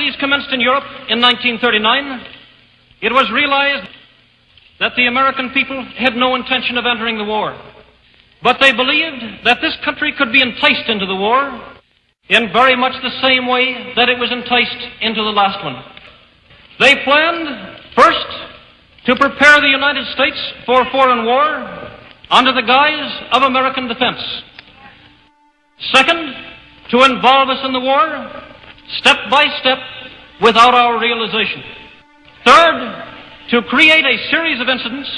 hostilities commenced in Europe in 1939, it was realized that the American people had no intention of entering the war. But they believed that this country could be enticed into the war in very much the same way that it was enticed into the last one. They planned, first, to prepare the United States for foreign war under the guise of American defense. Second, to involve us in the war, step by step, without our realization. Third, to create a series of incidents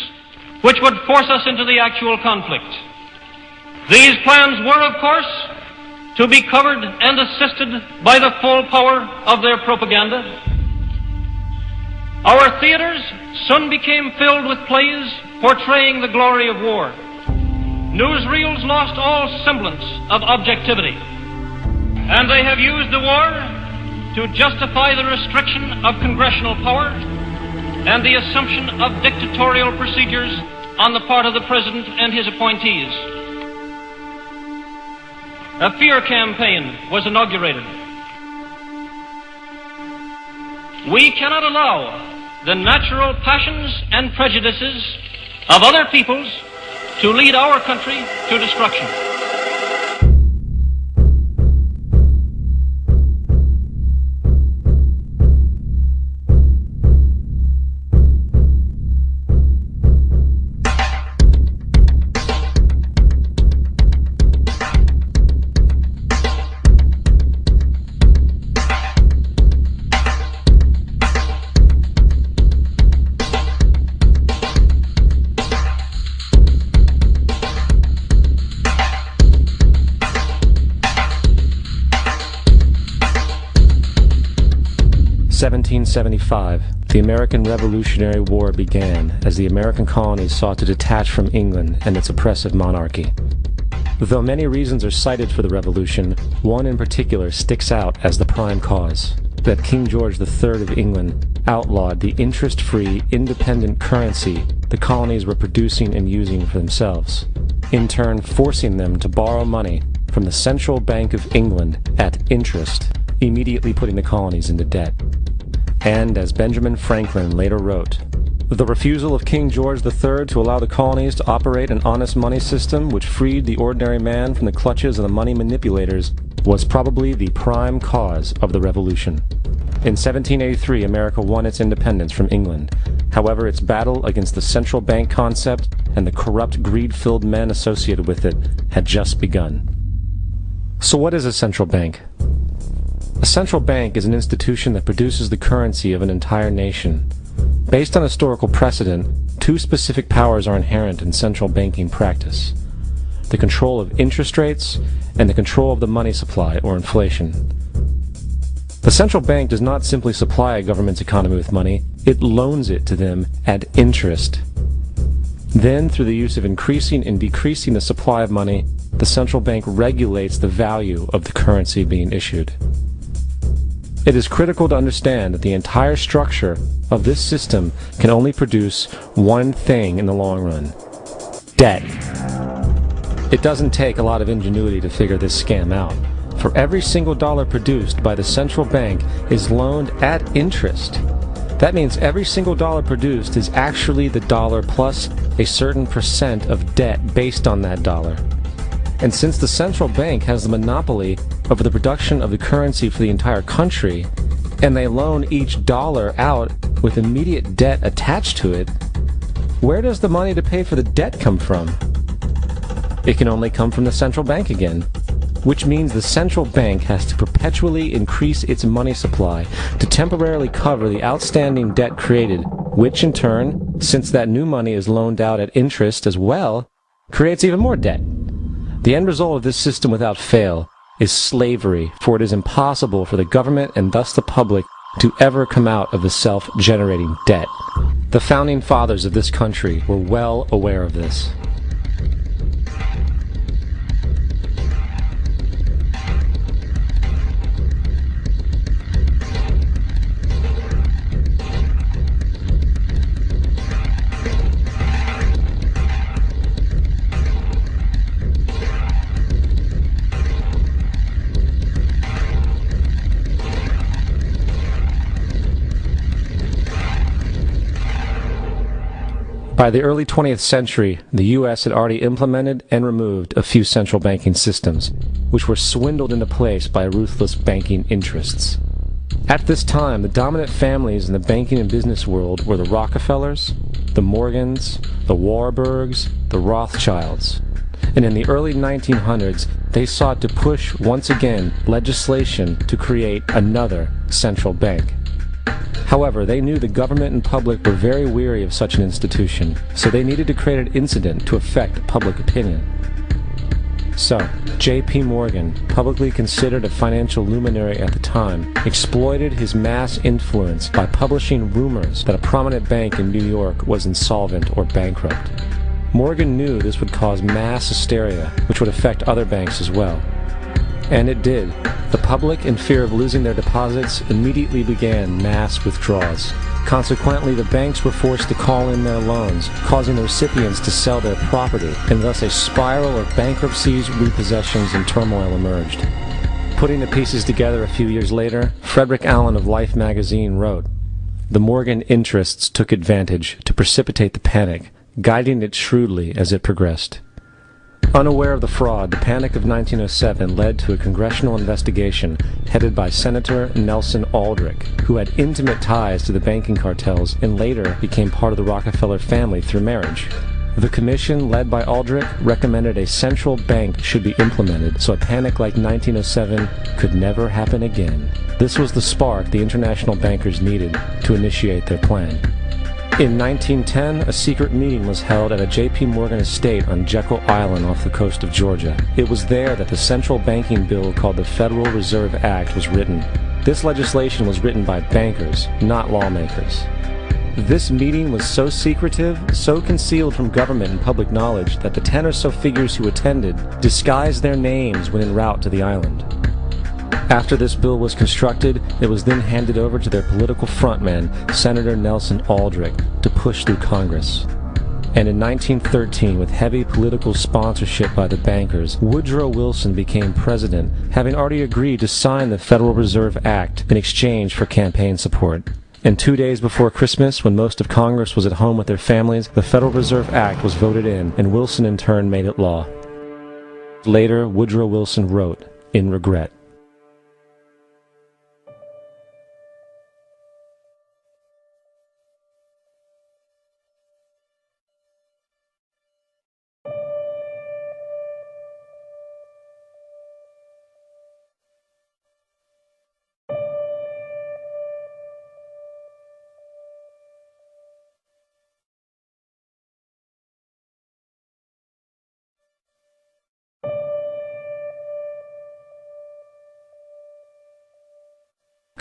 which would force us into the actual conflict. These plans were, of course, to be covered and assisted by the full power of their propaganda. Our theaters soon became filled with plays portraying the glory of war. Newsreels lost all semblance of objectivity, and they have used the war to justify the restriction of congressional power and the assumption of dictatorial procedures on the part of the President and his appointees. A fear campaign was inaugurated. We cannot allow the natural passions and prejudices of other peoples to lead our country to destruction. In 1775, the American Revolutionary War began as the American colonies sought to detach from England and its oppressive monarchy. Though many reasons are cited for the revolution, one in particular sticks out as the prime cause: that King George III of England outlawed the interest-free, independent currency the colonies were producing and using for themselves, in turn forcing them to borrow money from the Central Bank of England at interest, immediately putting the colonies into debt. And, as Benjamin Franklin later wrote, the refusal of King George III to allow the colonies to operate an honest money system which freed the ordinary man from the clutches of the money manipulators was probably the prime cause of the Revolution. In 1783, America won its independence from England. However, its battle against the central bank concept and the corrupt, greed-filled men associated with it had just begun. So what is a central bank? A central bank is an institution that produces the currency of an entire nation. Based on historical precedent, two specific powers are inherent in central banking practice: the control of interest rates and the control of the money supply, or inflation. The central bank does not simply supply a government's economy with money, it loans it to them at interest. Then, through the use of increasing and decreasing the supply of money, the central bank regulates the value of the currency being issued. It is critical to understand that the entire structure of this system can only produce one thing in the long run: debt. It doesn't take a lot of ingenuity to figure this scam out. For every single dollar produced by the central bank is loaned at interest. That means every single dollar produced is actually the dollar plus a certain percent of debt based on that dollar. And since the central bank has the monopoly over the production of the currency for the entire country, and they loan each dollar out with immediate debt attached to it, where does the money to pay for the debt come from? It can only come from the central bank again, which means the central bank has to perpetually increase its money supply to temporarily cover the outstanding debt created, which in turn, since that new money is loaned out at interest as well, creates even more debt. The end result of this system without fail is slavery, for it is impossible for the government and thus the public to ever come out of the self-generating debt. The founding fathers of this country were well aware of this. By the early 20th century, the U.S. had already implemented and removed a few central banking systems, which were swindled into place by ruthless banking interests. At this time, the dominant families in the banking and business world were the Rockefellers, the Morgans, the Warburgs, the Rothschilds. And in the early 1900s, they sought to push, once again, legislation to create another central bank. However, they knew the government and public were very weary of such an institution, so they needed to create an incident to affect public opinion. So, J.P. Morgan, publicly considered a financial luminary at the time, exploited his mass influence by publishing rumors that a prominent bank in New York was insolvent or bankrupt. Morgan knew this would cause mass hysteria, which would affect other banks as well. And it did. The public, in fear of losing their deposits, immediately began mass withdrawals. Consequently, the banks were forced to call in their loans, causing the recipients to sell their property, and thus a spiral of bankruptcies, repossessions, and turmoil emerged. Putting the pieces together a few years later, Frederick Allen of Life magazine wrote, "The Morgan interests took advantage to precipitate the panic, guiding it shrewdly as it progressed." Unaware of the fraud, the Panic of 1907 led to a congressional investigation headed by Senator Nelson Aldrich, who had intimate ties to the banking cartels and later became part of the Rockefeller family through marriage. The commission, led by Aldrich, recommended a central bank should be implemented so a panic like 1907 could never happen again. This was the spark the international bankers needed to initiate their plan. In 1910, a secret meeting was held at a J.P. Morgan estate on Jekyll Island off the coast of Georgia. It was there that the central banking bill called the Federal Reserve Act was written. This legislation was written by bankers, not lawmakers. This meeting was so secretive, so concealed from government and public knowledge that the 10 or so figures who attended disguised their names when en route to the island. After this bill was constructed, it was then handed over to their political frontman, Senator Nelson Aldrich, to push through Congress. And in 1913, with heavy political sponsorship by the bankers, Woodrow Wilson became president, having already agreed to sign the Federal Reserve Act in exchange for campaign support. And 2 days before Christmas, when most of Congress was at home with their families, the Federal Reserve Act was voted in, and Wilson in turn made it law. Later, Woodrow Wilson wrote, in regret,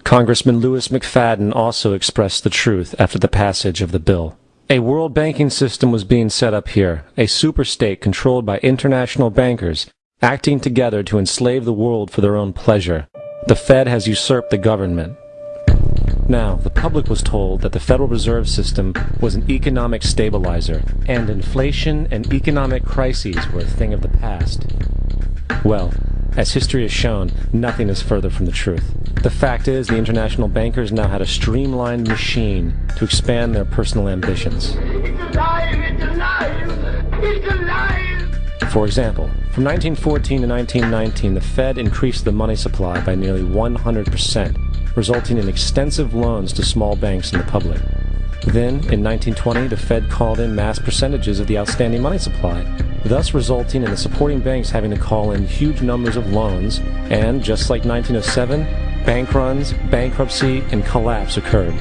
Congressman Louis McFadden also expressed the truth after the passage of the bill. A world banking system was being set up here, a superstate controlled by international bankers, acting together to enslave the world for their own pleasure. The Fed has usurped the government. Now, the public was told that the Federal Reserve System was an economic stabilizer, and inflation and economic crises were a thing of the past. Well, as history has shown, nothing is further from the truth. The fact is, the international bankers now had a streamlined machine to expand their personal ambitions. It's alive! It's alive! It's alive! For example, from 1914 to 1919, the Fed increased the money supply by nearly 100%, resulting in extensive loans to small banks and the public. Then, in 1920, the Fed called in mass percentages of the outstanding money supply, thus resulting in the supporting banks having to call in huge numbers of loans, and, just like 1907, bank runs, bankruptcy, and collapse occurred.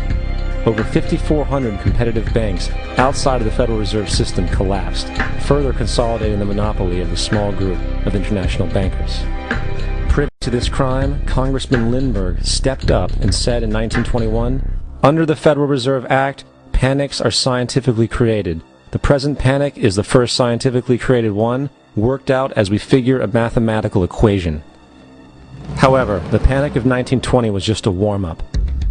Over 5,400 competitive banks outside of the Federal Reserve System collapsed, further consolidating the monopoly of a small group of international bankers. Privy to this crime, Congressman Lindbergh stepped up and said in 1921, "Under the Federal Reserve Act, panics are scientifically created. The present panic is the first scientifically created one, worked out as we figure a mathematical equation." However, the Panic of 1920 was just a warm-up.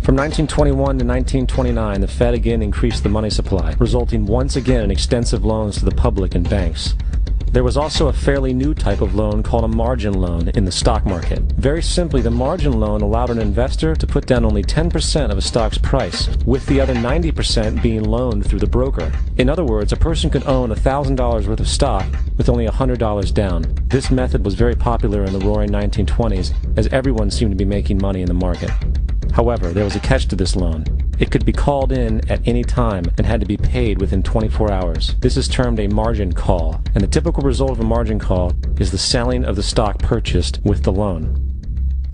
From 1921 to 1929, the Fed again increased the money supply, resulting once again in extensive loans to the public and banks. There was also a fairly new type of loan called a margin loan in the stock market. Very simply, the margin loan allowed an investor to put down only 10% of a stock's price, with the other 90% being loaned through the broker. In other words, a person could own $1,000 worth of stock with only $100 down. This method was very popular in the roaring 1920s, as everyone seemed to be making money in the market. However, there was a catch to this loan. It could be called in at any time and had to be paid within 24 hours. This is termed a margin call, and the typical result of a margin call is the selling of the stock purchased with the loan.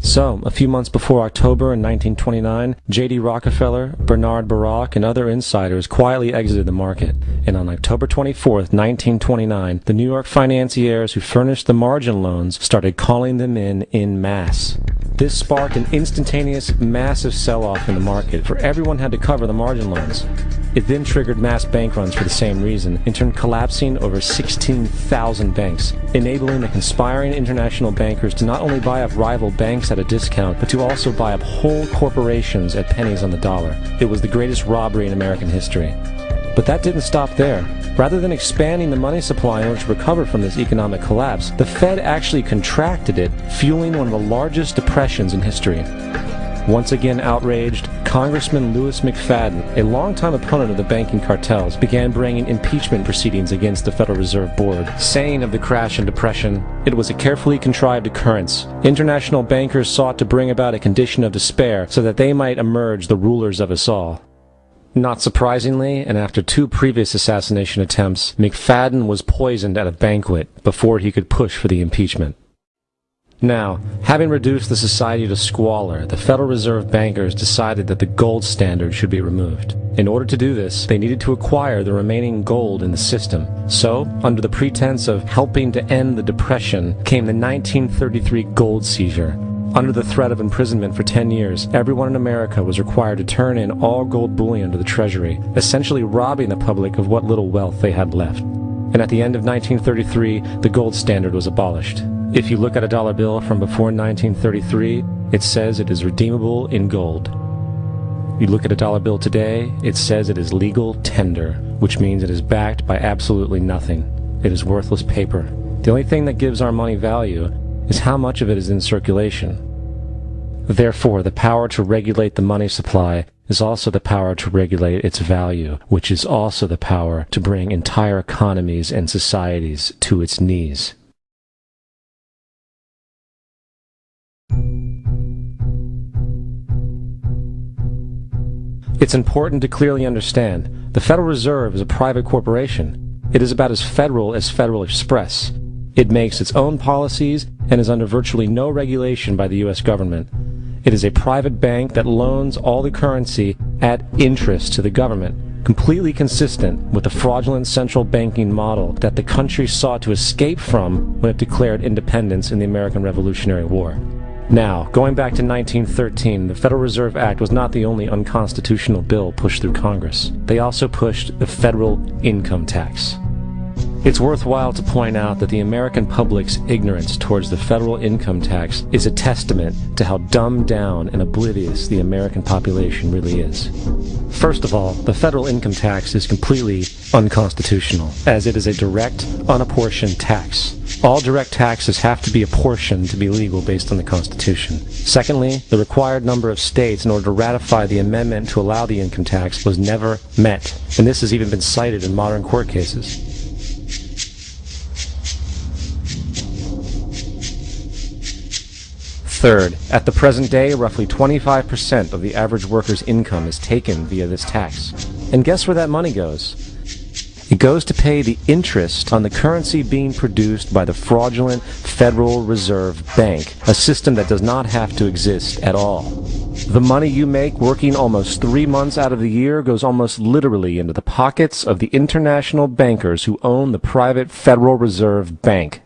So, a few months before October in 1929, J.D. Rockefeller, Bernard Baruch, and other insiders quietly exited the market. And on October 24th, 1929, the New York financiers who furnished the margin loans started calling them in masse. This sparked an instantaneous, massive sell-off in the market, for everyone had to cover the margin loans. It then triggered mass bank runs for the same reason, in turn collapsing over 16,000 banks, enabling the conspiring international bankers to not only buy up rival banks at a discount, but to also buy up whole corporations at pennies on the dollar. It was the greatest robbery in American history. But that didn't stop there. Rather than expanding the money supply in order to recover from this economic collapse, the Fed actually contracted it, fueling one of the largest depressions in history. Once again outraged, Congressman Louis McFadden, a longtime opponent of the banking cartels, began bringing impeachment proceedings against the Federal Reserve Board, saying of the crash and depression, "It was a carefully contrived occurrence. International bankers sought to bring about a condition of despair so that they might emerge the rulers of us all." Not surprisingly, and after 2 previous assassination attempts, McFadden was poisoned at a banquet before he could push for the impeachment. Now, having reduced the society to squalor, the Federal Reserve bankers decided that the gold standard should be removed. In order to do this, they needed to acquire the remaining gold in the system. So, under the pretense of helping to end the Depression, came the 1933 gold seizure. Under the threat of imprisonment for 10 years, everyone in America was required to turn in all gold bullion to the Treasury, essentially robbing the public of what little wealth they had left. And at the end of 1933, the gold standard was abolished. If you look at a dollar bill from before 1933, it says it is redeemable in gold. You look at a dollar bill today, it says it is legal tender, which means it is backed by absolutely nothing. It is worthless paper. The only thing that gives our money value is how much of it is in circulation. Therefore, the power to regulate the money supply is also the power to regulate its value, which is also the power to bring entire economies and societies to its knees. It's important to clearly understand, the Federal Reserve is a private corporation. It is about as Federal Express. It makes its own policies and is under virtually no regulation by the U.S. government. It is a private bank that loans all the currency at interest to the government, completely consistent with the fraudulent central banking model that the country sought to escape from when it declared independence in the American Revolutionary War. Now, going back to 1913, the Federal Reserve Act was not the only unconstitutional bill pushed through Congress. They also pushed the federal income tax. It's worthwhile to point out that the American public's ignorance towards the federal income tax is a testament to how dumbed down and oblivious the American population really is. First of all, the federal income tax is completely unconstitutional, as it is a direct, unapportioned tax. All direct taxes have to be apportioned to be legal based on the Constitution. Secondly, the required number of states in order to ratify the amendment to allow the income tax was never met, and this has even been cited in modern court cases. Third, at the present day, roughly 25% of the average worker's income is taken via this tax. And guess where that money goes? It goes to pay the interest on the currency being produced by the fraudulent Federal Reserve Bank, a system that does not have to exist at all. The money you make working almost 3 months out of the year goes almost literally into the pockets of the international bankers who own the private Federal Reserve Bank.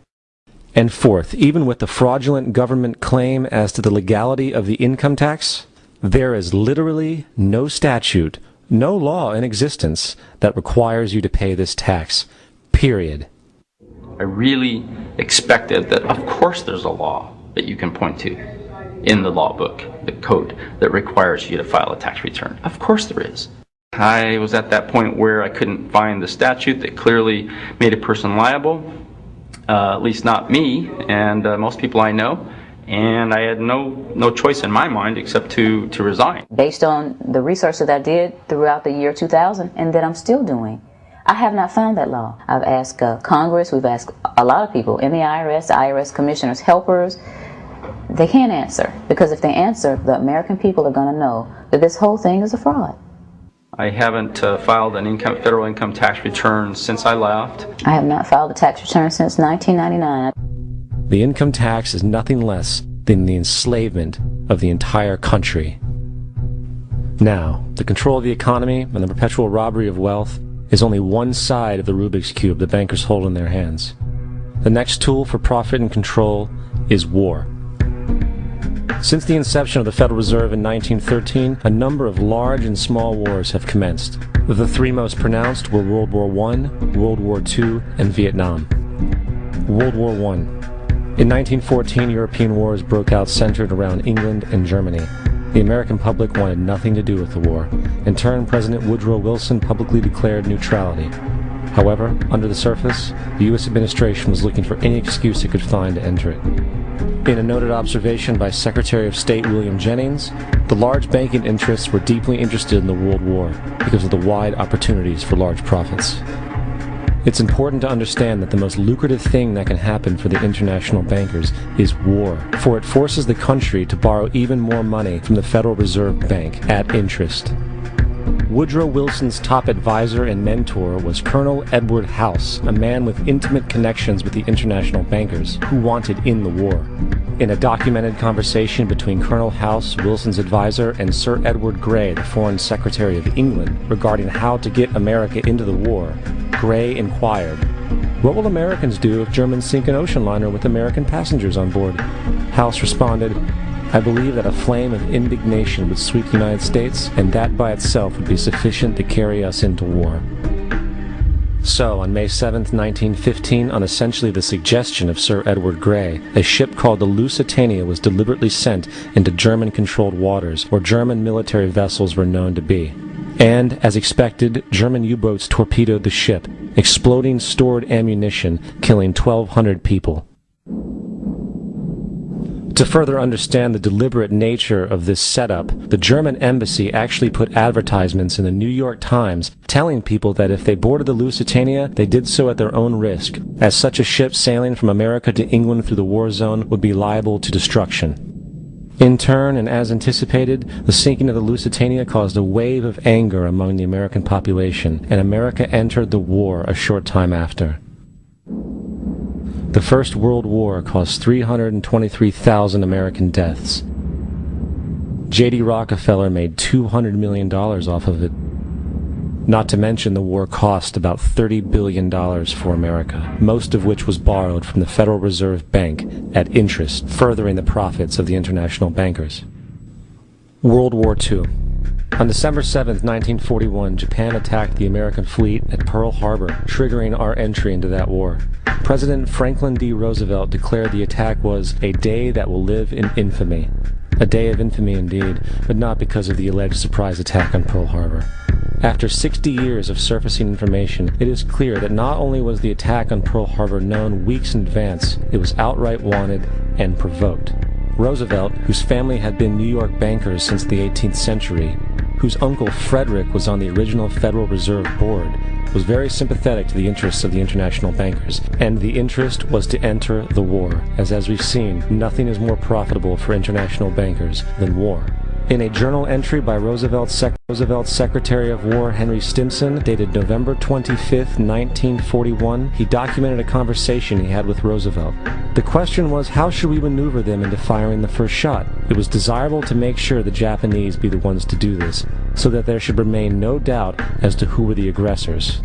And fourth, even with the fraudulent government claim as to the legality of the income tax, there is literally no statute, no law in existence that requires you to pay this tax, period. I really expected that, of course, there's a law that you can point to in the law book, the code, that requires you to file a tax return. Of course there is. I was at that point where I couldn't find the statute that clearly made a person liable. at least not me and most people I know. And I had no choice in my mind except to resign. Based on the research that I did throughout the year 2000 and that I'm still doing, I have not found that law. I've asked Congress, we've asked a lot of people in the IRS commissioners, helpers. They can't answer, because if they answer, the American people are going to know that this whole thing is a fraud. I haven't filed an federal income tax return since I left. I have not filed a tax return since 1999. The income tax is nothing less than the enslavement of the entire country. Now, the control of the economy and the perpetual robbery of wealth is only one side of the Rubik's Cube the bankers hold in their hands. The next tool for profit and control is war. Since the inception of the Federal Reserve in 1913, a number of large and small wars have commenced. The three most pronounced were World War I, World War II, and Vietnam. World War I. In 1914, European wars broke out centered around England and Germany. The American public wanted nothing to do with the war. In turn, President Woodrow Wilson publicly declared neutrality. However, under the surface, the U.S. administration was looking for any excuse it could find to enter it. In a noted observation by Secretary of State William Jennings, the large banking interests were deeply interested in the World War because of the wide opportunities for large profits. It's important to understand that the most lucrative thing that can happen for the international bankers is war, for it forces the country to borrow even more money from the Federal Reserve Bank at interest. Woodrow Wilson's top advisor and mentor was Colonel Edward House, a man with intimate connections with the international bankers who wanted in the war. In a documented conversation between Colonel House, Wilson's advisor, and Sir Edward Grey, the Foreign Secretary of England, regarding how to get America into the war, Grey inquired, "What will Americans do if Germans sink an ocean liner with American passengers on board?" House responded, "I believe that a flame of indignation would sweep the United States, and that by itself would be sufficient to carry us into war." So, on May 7, 1915, on essentially the suggestion of Sir Edward Grey, a ship called the Lusitania was deliberately sent into German-controlled waters, where German military vessels were known to be. And, as expected, German U-boats torpedoed the ship, exploding stored ammunition, killing 1,200 people. To further understand the deliberate nature of this setup, the German embassy actually put advertisements in the New York Times telling people that if they boarded the Lusitania, they did so at their own risk, as such a ship sailing from America to England through the war zone would be liable to destruction. In turn, and as anticipated, the sinking of the Lusitania caused a wave of anger among the American population, and America entered the war a short time after. The First World War caused 323,000 American deaths. J.D. Rockefeller made $200 million off of it. Not to mention the war cost about $30 billion for America, most of which was borrowed from the Federal Reserve Bank at interest, furthering the profits of the international bankers. World War II. On December 7, 1941, Japan attacked the American fleet at Pearl Harbor, triggering our entry into that war. President Franklin D. Roosevelt declared the attack was a day that will live in infamy. A day of infamy indeed, but not because of the alleged surprise attack on Pearl Harbor. After 60 years of surfacing information, it is clear that not only was the attack on Pearl Harbor known weeks in advance, it was outright wanted and provoked. Roosevelt, whose family had been New York bankers since the 18th century, whose uncle Frederick was on the original Federal Reserve Board, was very sympathetic to the interests of the international bankers, and the interest was to enter the war, as we've seen, nothing is more profitable for international bankers than war. In a journal entry by Roosevelt's Secretary of War Henry Stimson, dated November 25, 1941, he documented a conversation he had with Roosevelt. The question was, how should we maneuver them into firing the first shot? It was desirable to make sure the Japanese be the ones to do this, so that there should remain no doubt as to who were the aggressors.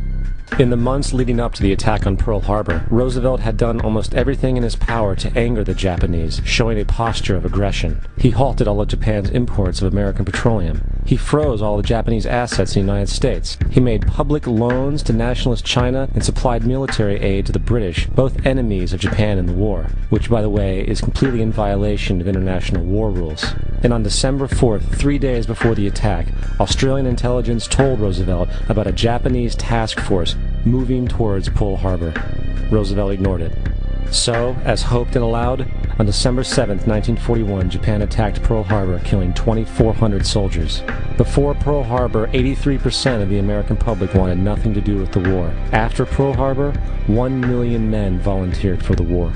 In the months leading up to the attack on Pearl Harbor, Roosevelt had done almost everything in his power to anger the Japanese, showing a posture of aggression. He halted all of Japan's imports of American petroleum. He froze all the Japanese assets in the United States. He made public loans to nationalist China and supplied military aid to the British, both enemies of Japan in the war, which, by the way, is completely in violation of international war rules. And on December 4th, 3 days before the attack, Australian intelligence told Roosevelt about a Japanese task force moving towards Pearl Harbor. Roosevelt ignored it. So, as hoped and allowed, on December 7, 1941, Japan attacked Pearl Harbor, killing 2,400 soldiers. Before Pearl Harbor, 83% of the American public wanted nothing to do with the war. After Pearl Harbor, 1 million men volunteered for the war.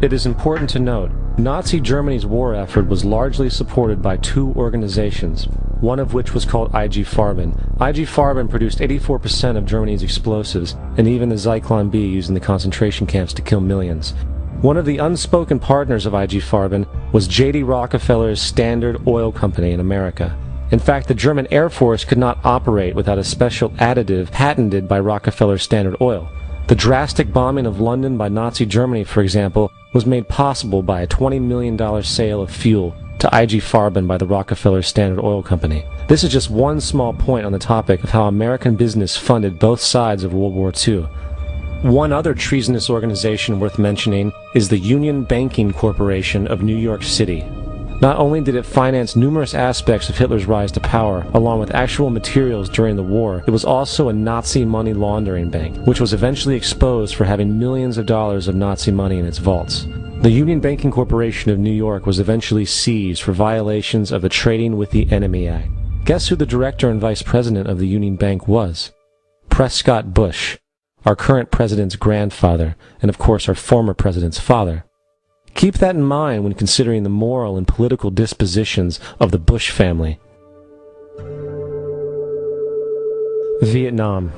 It is important to note, Nazi Germany's war effort was largely supported by two organizations, one of which was called IG Farben. IG Farben produced 84% of Germany's explosives, and even the Zyklon B used in the concentration camps to kill millions. One of the unspoken partners of IG Farben was J.D. Rockefeller's Standard Oil Company in America. In fact, the German Air Force could not operate without a special additive patented by Rockefeller's Standard Oil. The drastic bombing of London by Nazi Germany, for example, was made possible by a $20 million sale of fuel to IG Farben by the Rockefeller Standard Oil Company. This is just one small point on the topic of how American business funded both sides of World War II. One other treasonous organization worth mentioning is the Union Banking Corporation of New York City. Not only did it finance numerous aspects of Hitler's rise to power, along with actual materials during the war, it was also a Nazi money laundering bank, which was eventually exposed for having millions of dollars of Nazi money in its vaults. The Union Banking Corporation of New York was eventually seized for violations of the Trading with the Enemy Act. Guess who the director and vice president of the Union Bank was? Prescott Bush, our current president's grandfather, and of course our former president's father. Keep that in mind when considering the moral and political dispositions of the Bush family. Vietnam.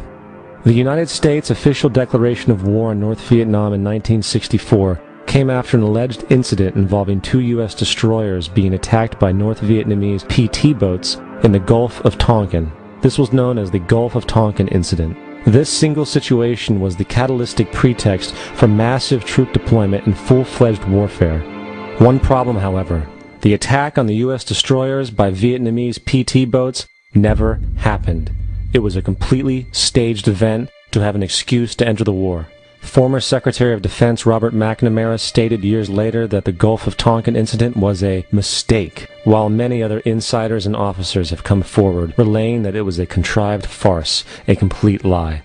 The United States' official declaration of war on North Vietnam in 1964 came after an alleged incident involving two U.S. destroyers being attacked by North Vietnamese PT boats in the Gulf of Tonkin. This was known as the Gulf of Tonkin incident. This single situation was the catalytic pretext for massive troop deployment and full-fledged warfare. One problem, however, the attack on the U.S. destroyers by Vietnamese PT boats never happened. It was a completely staged event to have an excuse to enter the war. Former Secretary of Defense Robert McNamara stated years later that the Gulf of Tonkin incident was a mistake, while many other insiders and officers have come forward, relaying that it was a contrived farce, a complete lie.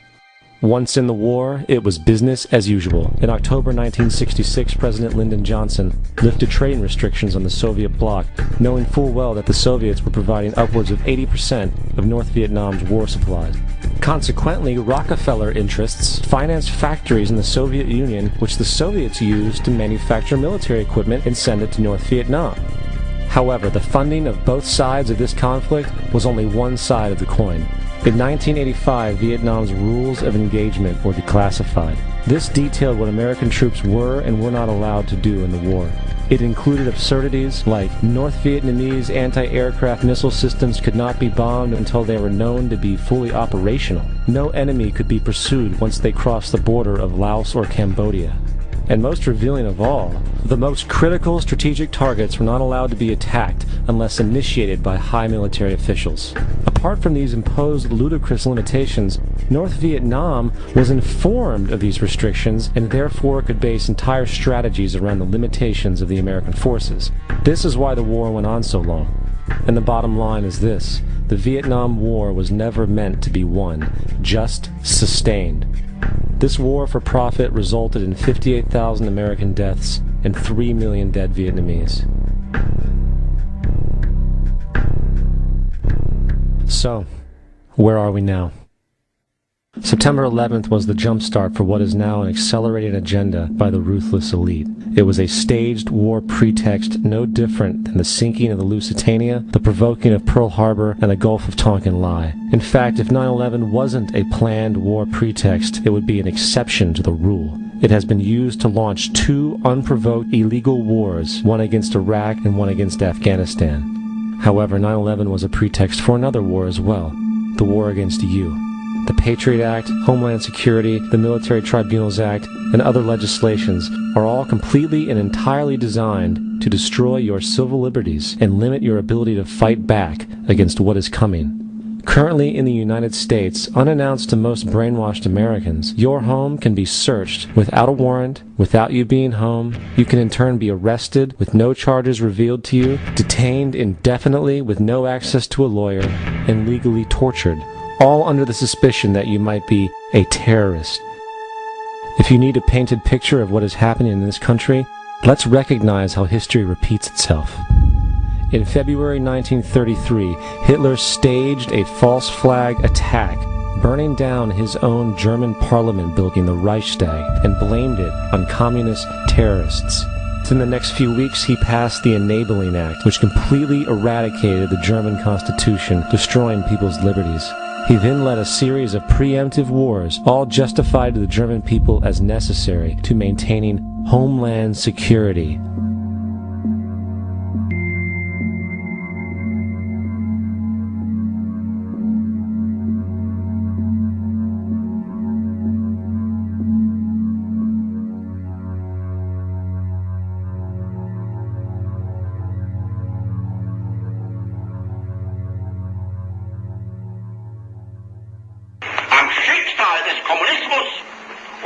Once in the war, it was business as usual. In October 1966, President Lyndon Johnson lifted trading restrictions on the Soviet bloc, knowing full well that the Soviets were providing upwards of 80% of North Vietnam's war supplies. Consequently, Rockefeller interests financed factories in the Soviet Union, which the Soviets used to manufacture military equipment and send it to North Vietnam. However, the funding of both sides of this conflict was only one side of the coin. In 1985, Vietnam's rules of engagement were declassified. This detailed what American troops were and were not allowed to do in the war. It included absurdities like North Vietnamese anti-aircraft missile systems could not be bombed until they were known to be fully operational. No enemy could be pursued once they crossed the border of Laos or Cambodia. And most revealing of all, the most critical strategic targets were not allowed to be attacked unless initiated by high military officials. Apart from these imposed ludicrous limitations, North Vietnam was informed of these restrictions and therefore could base entire strategies around the limitations of the American forces. This is why the war went on so long. And the bottom line is this: the Vietnam War was never meant to be won, just sustained. This war for profit resulted in 58,000 American deaths and 3 million dead Vietnamese. So, where are we now? September 11th was the jumpstart for what is now an accelerated agenda by the ruthless elite. It was a staged war pretext no different than the sinking of the Lusitania, the provoking of Pearl Harbor, and the Gulf of Tonkin lie. In fact, if 9/11 wasn't a planned war pretext, it would be an exception to the rule. It has been used to launch two unprovoked illegal wars, one against Iraq and one against Afghanistan. However, 9/11 was a pretext for another war as well, the war against you. The Patriot Act, Homeland Security, the Military Tribunals Act, and other legislations are all completely and entirely designed to destroy your civil liberties and limit your ability to fight back against what is coming. Currently in the United States, unannounced to most brainwashed Americans, your home can be searched without a warrant, without you being home. You can in turn be arrested with no charges revealed to you, detained indefinitely with no access to a lawyer, and legally tortured, all under the suspicion that you might be a terrorist. If you need a painted picture of what is happening in this country, let's recognize how history repeats itself. In February 1933, Hitler staged a false flag attack, burning down his own German parliament building, the Reichstag, and blamed it on communist terrorists. In the next few weeks, he passed the Enabling Act, which completely eradicated the German Constitution, destroying people's liberties. He then led a series of preemptive wars, all justified to the German people as necessary to maintaining homeland security.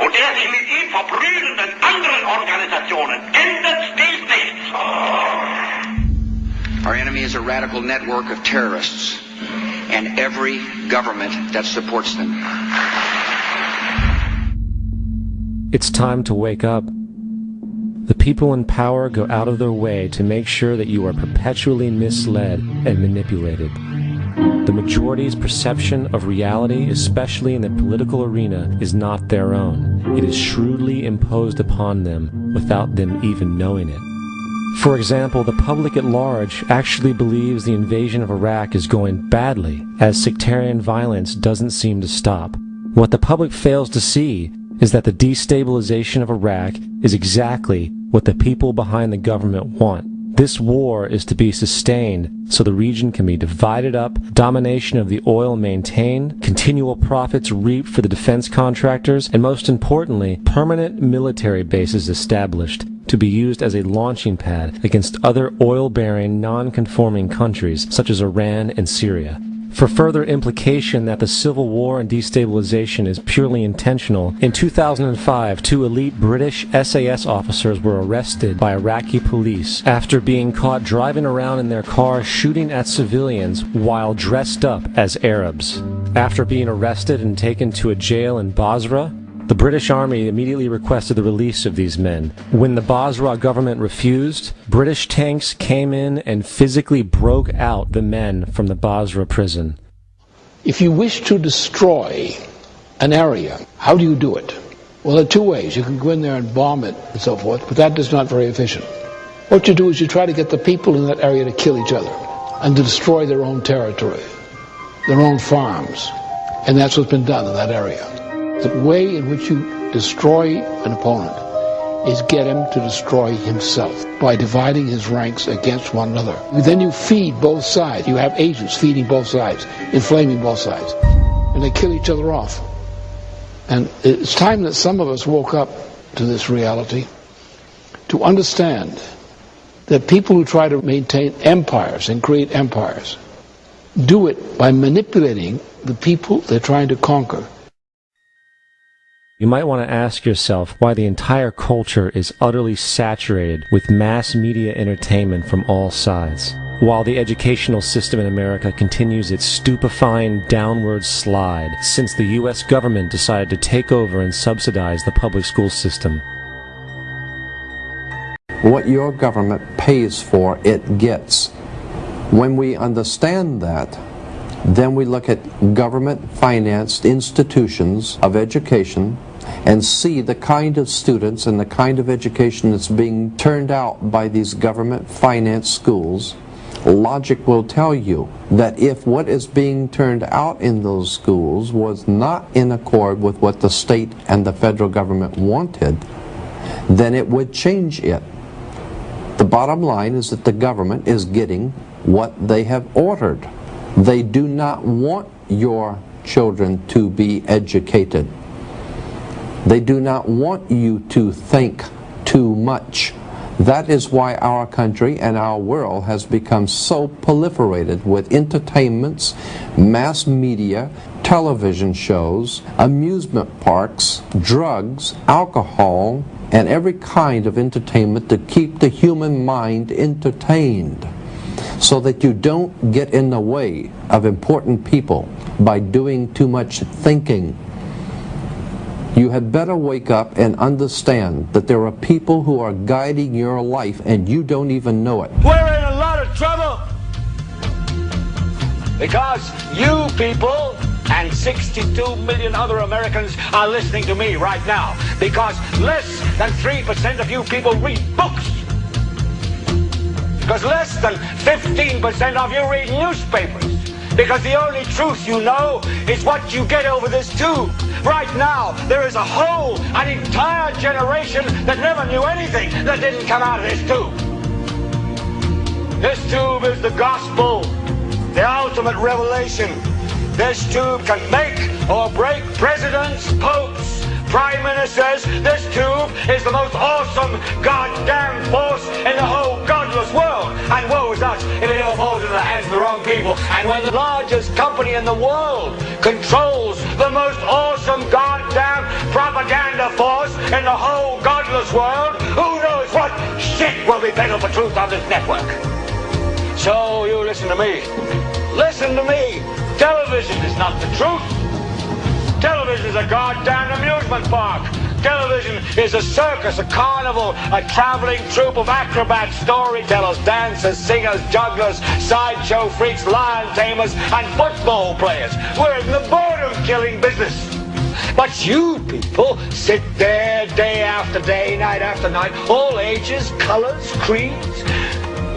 Und der sich mit ihm verbrüdernden anderen Organisationen ändert dies nichts. Our enemy is a radical network of terrorists and every government that supports them. It's time to wake up. The people in power go out of their way to make sure that you are perpetually misled and manipulated. The majority's perception of reality, especially in the political arena, is not their own. It is shrewdly imposed upon them without them even knowing it. For example, the public at large actually believes the invasion of Iraq is going badly, as sectarian violence doesn't seem to stop. What the public fails to see is that the destabilization of Iraq is exactly what the people behind the government want. This war is to be sustained so the region can be divided up, domination of the oil maintained, continual profits reaped for the defense contractors, and most importantly, permanent military bases established to be used as a launching pad against other oil-bearing, non-conforming countries such as Iran and Syria. For further implication that the civil war and destabilization is purely intentional, in 2005, 2 elite British SAS officers were arrested by Iraqi police after being caught driving around in their car shooting at civilians while dressed up as Arabs. After being arrested and taken to a jail in Basra, the British Army immediately requested the release of these men. When the Basra government refused, British tanks came in and physically broke out the men from the Basra prison. If you wish to destroy an area, how do you do it? Well, there are 2 ways. You can go in there and bomb it and so forth, but that is not very efficient. What you do is you try to get the people in that area to kill each other and to destroy their own territory, their own farms. And that's what's been done in that area. The way in which you destroy an opponent is get him to destroy himself by dividing his ranks against one another. Then you feed both sides. You have agents feeding both sides, inflaming both sides. And they kill each other off. And it's time that some of us woke up to this reality to understand that people who try to maintain empires and create empires do it by manipulating the people they're trying to conquer. You might want to ask yourself why the entire culture is utterly saturated with mass media entertainment from all sides, while the educational system in America continues its stupefying downward slide since the U.S. government decided to take over and subsidize the public school system. What your government pays for, it gets. When we understand that, then we look at government-financed institutions of education and see the kind of students and the kind of education that's being turned out by these government-financed schools. Logic will tell you that if what is being turned out in those schools was not in accord with what the state and the federal government wanted, then it would change it. The bottom line is that the government is getting what they have ordered. They do not want your children to be educated. They do not want you to think too much. That is why our country and our world has become so proliferated with entertainments, mass media, television shows, amusement parks, drugs, alcohol, and every kind of entertainment to keep the human mind entertained, so that you don't get in the way of important people by doing too much thinking. You had better wake up and understand that there are people who are guiding your life and you don't even know it. We're in a lot of trouble because you people and 62 million other Americans are listening to me right now, because less than 3% of you people read books, because less than 15% of you read newspapers, because the only truth you know is what you get over this tube. Right now, there is an entire generation that never knew anything that didn't come out of this tube. This tube is the gospel, the ultimate revelation. This tube can make or break presidents, popes, prime ministers. This tube is the most awesome goddamn force in the whole godless world. And woe is us if it ever falls into the hands of the wrong people. And when the largest company in the world controls the most awesome goddamn propaganda force in the whole godless world, who knows what shit will be peddled for truth on this network. So you listen to me. Listen to me. Television is not the truth. Television is a goddamn amusement park. Television is a circus, a carnival, a traveling troupe of acrobats, storytellers, dancers, singers, jugglers, sideshow freaks, lion tamers, and football players. We're in the boredom-killing business. But you people sit there day after day, night after night, all ages, colors, creeds.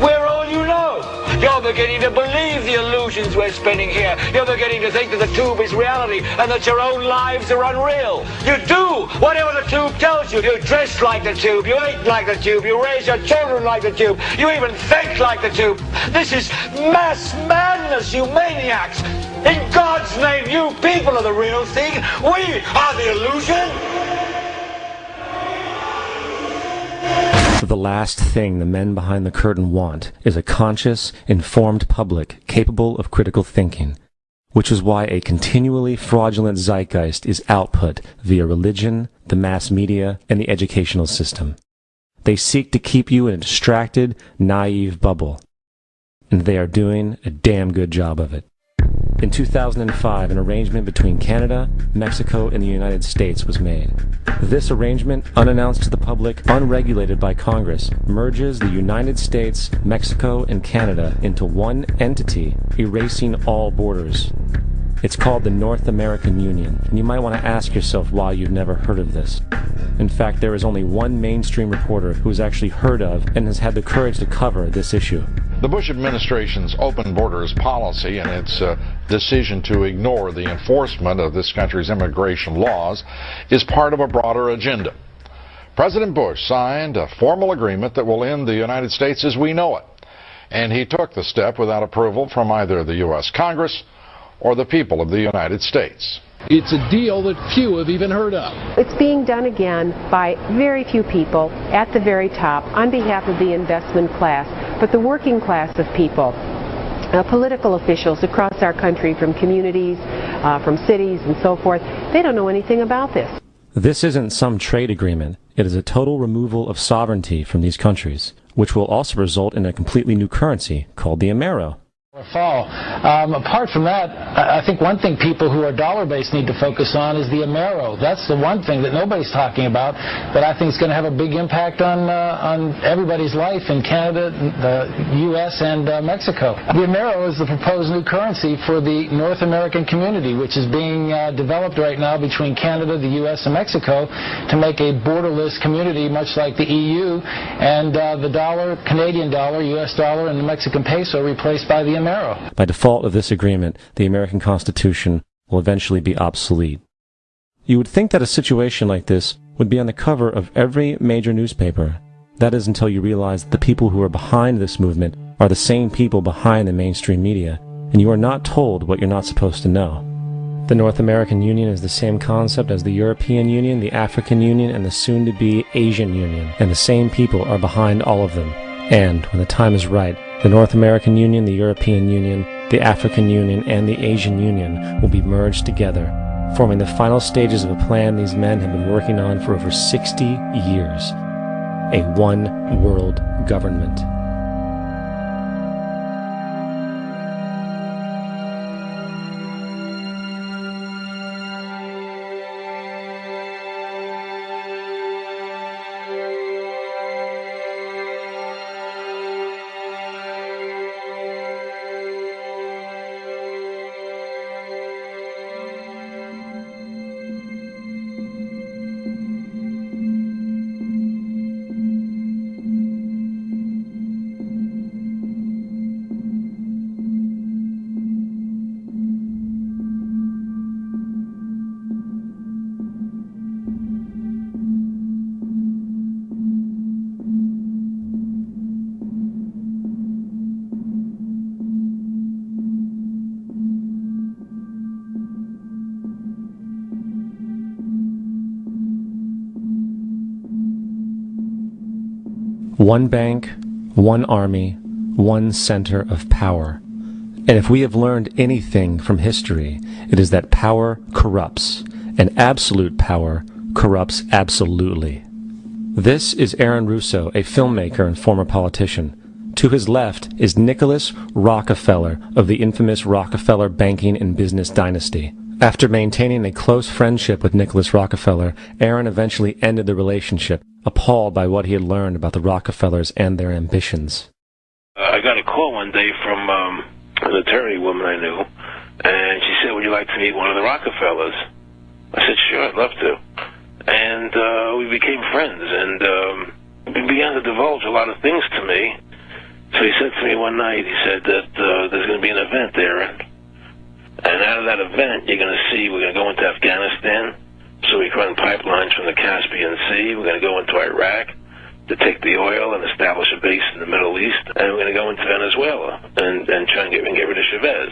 We're all you know. You're beginning to believe the illusions we're spinning here. You're beginning to think that the tube is reality and that your own lives are unreal. You do whatever the tube tells you. You dress like the tube. You eat like the tube. You raise your children like the tube. You even think like the tube. This is mass madness, you maniacs. In God's name, you people are the real thing. We are the illusion. The last thing the men behind the curtain want is a conscious, informed public capable of critical thinking, which is why a continually fraudulent zeitgeist is output via religion, the mass media, and the educational system. They seek to keep you in a distracted, naive bubble, and they are doing a damn good job of it. In 2005, an arrangement between Canada, Mexico, and the United States was made. This arrangement, unannounced to the public, unregulated by Congress, merges the United States, Mexico, and Canada into one entity, erasing all borders. It's called the North American Union, and you might want to ask yourself why you've never heard of this. In fact, there is only one mainstream reporter who has actually heard of and has had the courage to cover this issue. The Bush administration's open borders policy and its decision to ignore the enforcement of this country's immigration laws is part of a broader agenda. President Bush signed a formal agreement that will end the United States as we know it, and he took the step without approval from either the U.S. Congress or the people of the United States. It's a deal that few have even heard of. It's being done again by very few people at the very top on behalf of the investment class, but the working class of people, political officials across our country, from communities, from cities and so forth, they don't know anything about this. This isn't some trade agreement. It is a total removal of sovereignty from these countries, which will also result in a completely new currency called the Amero. Fall. Apart from that, I think one thing people who are dollar-based need to focus on is the Amero. That's the one thing that nobody's talking about, but I think it's going to have a big impact on everybody's life in Canada, the U.S., and Mexico. The Amero is the proposed new currency for the North American community, which is being developed right now between Canada, the U.S., and Mexico to make a borderless community, much like the EU, and the dollar, Canadian dollar, U.S. dollar, and the Mexican peso replaced by the Amero. By default of this agreement, the American Constitution will eventually be obsolete. You would think that a situation like this would be on the cover of every major newspaper. That is until you realize that the people who are behind this movement are the same people behind the mainstream media, and you are not told what you're not supposed to know. The North American Union is the same concept as the European Union, the African Union, and the soon-to-be Asian Union, and the same people are behind all of them. And, when the time is right, the North American Union, the European Union, the African Union, and the Asian Union will be merged together, forming the final stages of a plan these men have been working on for over 60 years. A one-world government. One bank, one army, one center of power. And if we have learned anything from history, it is that power corrupts, and absolute power corrupts absolutely. This is Aaron Russo, a filmmaker and former politician. To his left is Nicholas Rockefeller of the infamous Rockefeller banking and business dynasty. After maintaining a close friendship with Nicholas Rockefeller, Aaron eventually ended the relationship, appalled by what he had learned about the Rockefellers and their ambitions. I got a call one day from an attorney woman I knew, and she said, "Would you like to meet one of the Rockefellers?" I said, "Sure, I'd love to." And we became friends, and he began to divulge a lot of things to me. So he said to me one night, he said that there's going to be an event there, and out of that event, you're going to see we're going to go into Afghanistan, so we can run pipelines from the Caspian Sea. We're going to go into Iraq to take the oil and establish a base in the Middle East, and we're going to go into Venezuela and try and get rid of Chavez.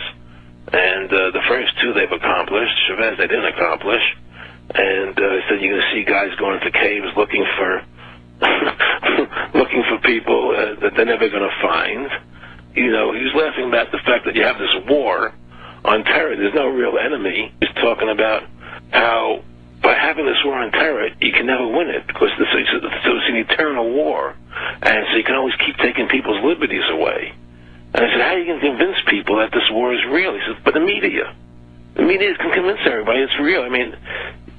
And the first two they've accomplished. Chavez they didn't accomplish. And he said you're going to see guys going into caves looking for looking for people that they're never going to find. You know, he was laughing about the fact that you have this war on terror. There's no real enemy. He's talking about how by having this war on terror, you can never win it because so it's an eternal war, and so you can always keep taking people's liberties away. And I said, how are you going to convince people that this war is real? He said, but the media can convince everybody it's real. I mean,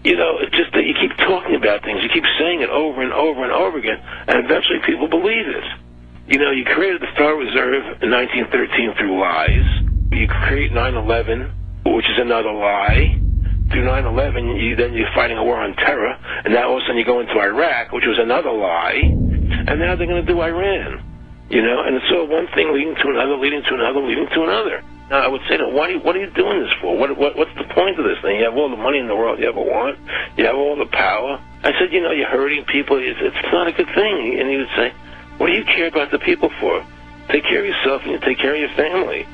you know, it's just that you keep talking about things, you keep saying it over and over and over again, and eventually people believe it. You know, you created the Federal Reserve in 1913 through lies. You create 9/11, which is another lie. Through 9/11, then you're fighting a war on terror, and now all of a sudden you go into Iraq, which was another lie, and now they're going to do Iran. You know, and it's all one thing leading to another, leading to another, leading to another. Now, I would say, what are you doing this for? What's the point of this thing? You have all the money in the world you ever want. You have all the power. I said, you know, you're hurting people. It's not a good thing. And he would say, what do you care about the people for? Take care of yourself and you take care of your family.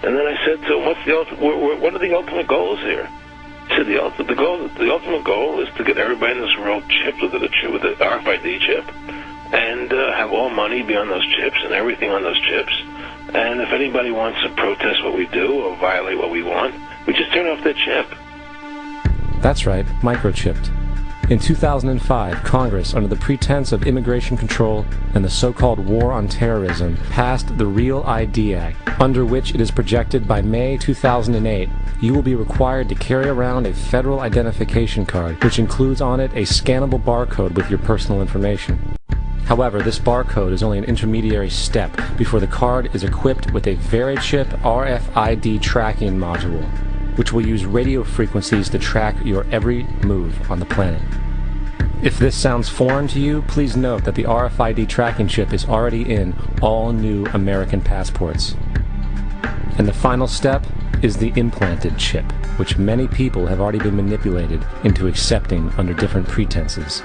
And then I said to him, what are the ultimate goals here? He said, the ultimate goal is to get everybody in this world chipped with the RFID chip and have all money be on those chips and everything on those chips. And if anybody wants to protest what we do or violate what we want, we just turn off their chip. That's right, microchipped. In 2005, Congress, under the pretense of immigration control and the so-called war on terrorism, passed the Real ID Act, under which it is projected by May 2008, you will be required to carry around a federal identification card, which includes on it a scannable barcode with your personal information. However, this barcode is only an intermediary step before the card is equipped with a VeriChip RFID tracking module, which will use radio frequencies to track your every move on the planet. If this sounds foreign to you, please note that the RFID tracking chip is already in all new American passports. And the final step is the implanted chip, which many people have already been manipulated into accepting under different pretenses.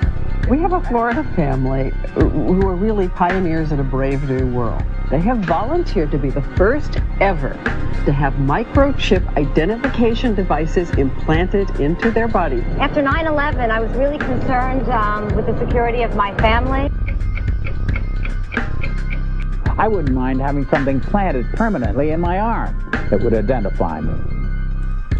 We have a Florida family who are really pioneers in a brave new world. They have volunteered to be the first ever to have microchip identification devices implanted into their body. After 9/11, I was really concerned with the security of my family. I wouldn't mind having something planted permanently in my arm that would identify me.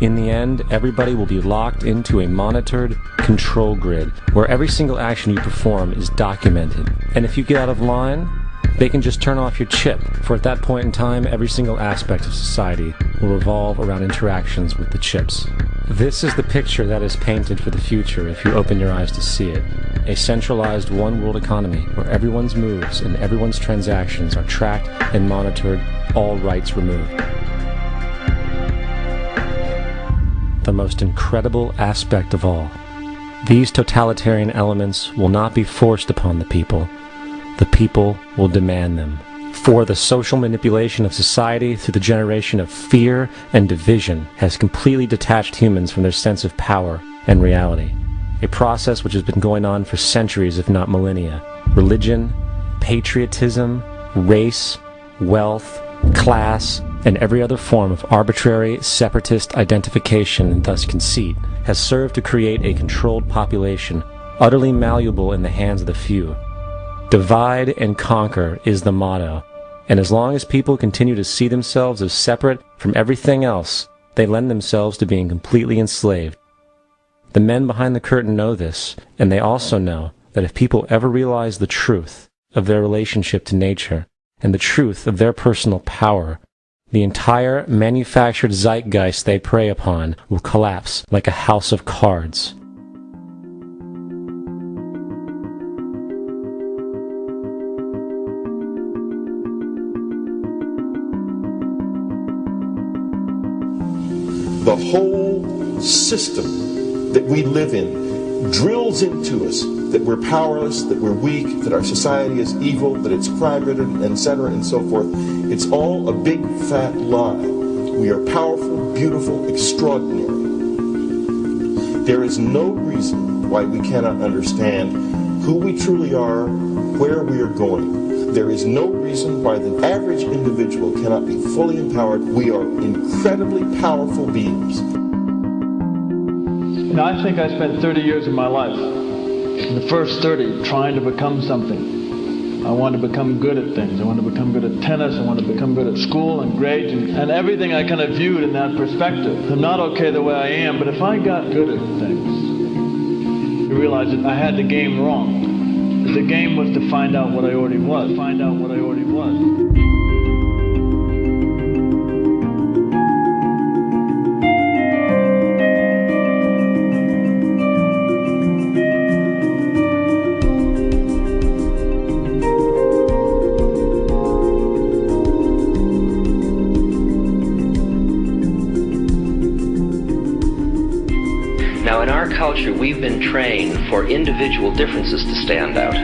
In the end, everybody will be locked into a monitored control grid where every single action you perform is documented. And if you get out of line, they can just turn off your chip, for at that point in time, every single aspect of society will revolve around interactions with the chips. This is the picture that is painted for the future if you open your eyes to see it. A centralized one-world economy where everyone's moves and everyone's transactions are tracked and monitored, all rights removed. The most incredible aspect of all. These totalitarian elements will not be forced upon the people. The people will demand them. For the social manipulation of society through the generation of fear and division has completely detached humans from their sense of power and reality. A process which has been going on for centuries, if not millennia. Religion, patriotism, race, wealth, class, and every other form of arbitrary, separatist identification and thus conceit has served to create a controlled population, utterly malleable in the hands of the few. Divide and conquer is the motto, and as long as people continue to see themselves as separate from everything else, they lend themselves to being completely enslaved. The men behind the curtain know this, and they also know that if people ever realize the truth of their relationship to nature and the truth of their personal power, the entire manufactured zeitgeist they prey upon will collapse like a house of cards. The whole system that we live in drills into us that we're powerless, that we're weak, that our society is evil, that it's crime-ridden, etc., and so forth. It's all a big fat lie. We are powerful, beautiful, extraordinary. There is no reason why we cannot understand who we truly are, where we are going. There is no reason why the average individual cannot be fully empowered. We are incredibly powerful beings. You know, I think I spent 30 years of my life, the first 30, trying to become something. I wanted to become good at things. I wanted to become good at tennis. I wanted to become good at school and grades and everything I kind of viewed in that perspective. I'm not okay the way I am, but if I got good at things, I realized that I had the game wrong. The game was to find out what I already was. Find out what I already was. Now, in our culture, we've been trained for individual differences to stand out.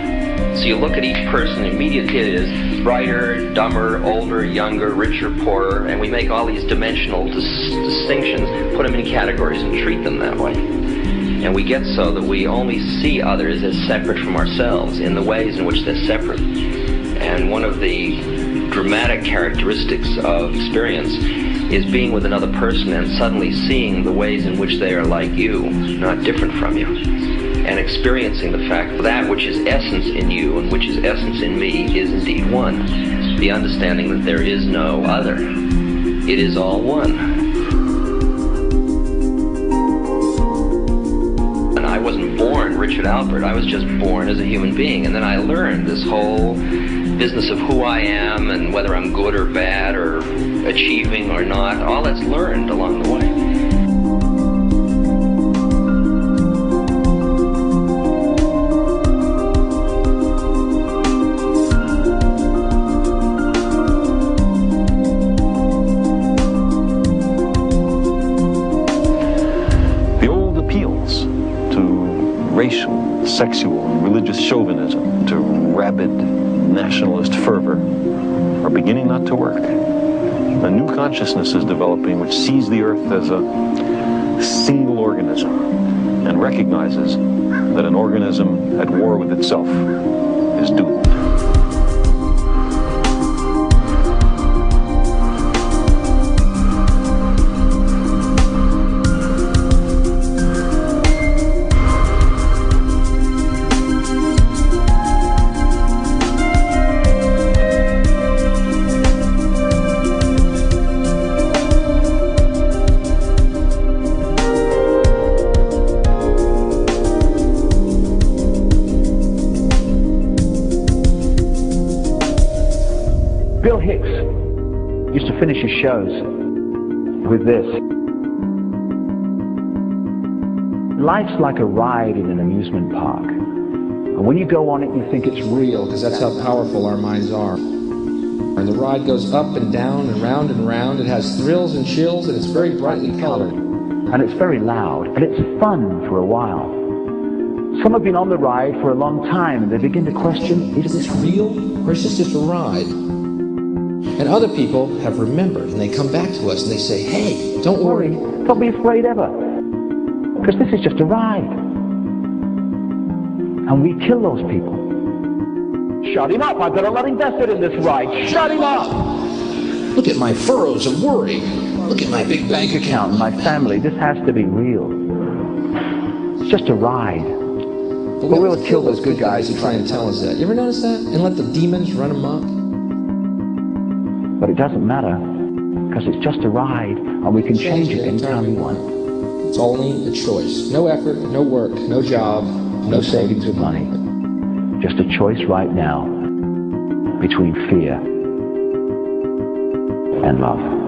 So you look at each person, immediately it is brighter, dumber, older, younger, richer, poorer, and we make all these dimensional distinctions, put them in categories and treat them that way. And we get so that we only see others as separate from ourselves in the ways in which they're separate. And one of the dramatic characteristics of experience is being with another person and suddenly seeing the ways in which they are like you, not different from you, and experiencing the fact that that which is essence in you and which is essence in me is indeed one. The understanding that there is no other. It is all one. And I wasn't born Richard Alpert, I was just born as a human being, and then I learned this whole business of who I am and whether I'm good or bad or achieving or not. All that's learned along the way. The old appeals to racial, sexual, and religious chauvinism, to rabid nationalist fervor, are beginning not to work. A new consciousness is developing which sees the earth as a single organism and recognizes that an organism at war with itself is doomed. Bill Hicks used to finish his shows with this. Life's like a ride in an amusement park. And when you go on it, you think it's real, because that's how powerful our minds are. And the ride goes up and down and round and round. It has thrills and chills, and it's very brightly colored. And it's very loud, but it's fun for a while. Some have been on the ride for a long time, and they begin to question, is this real, or is this just a ride? And other people have remembered, and they come back to us and they say, hey, don't worry. Don't be afraid ever, because this is just a ride. And we kill those people. Shut him up. I've got a lot invested in this ride. Shut him up. Look at my furrows of worry. Look at my big bank account. My family. This has to be real. It's just a ride. But we'll kill those good guys who try and tell us that. You ever notice that? And let the demons run amok? But it doesn't matter, because it's just a ride, and we can change it anytime we want. It's only a choice. No effort, no work, no job, No savings of money. Just a choice right now between fear and love.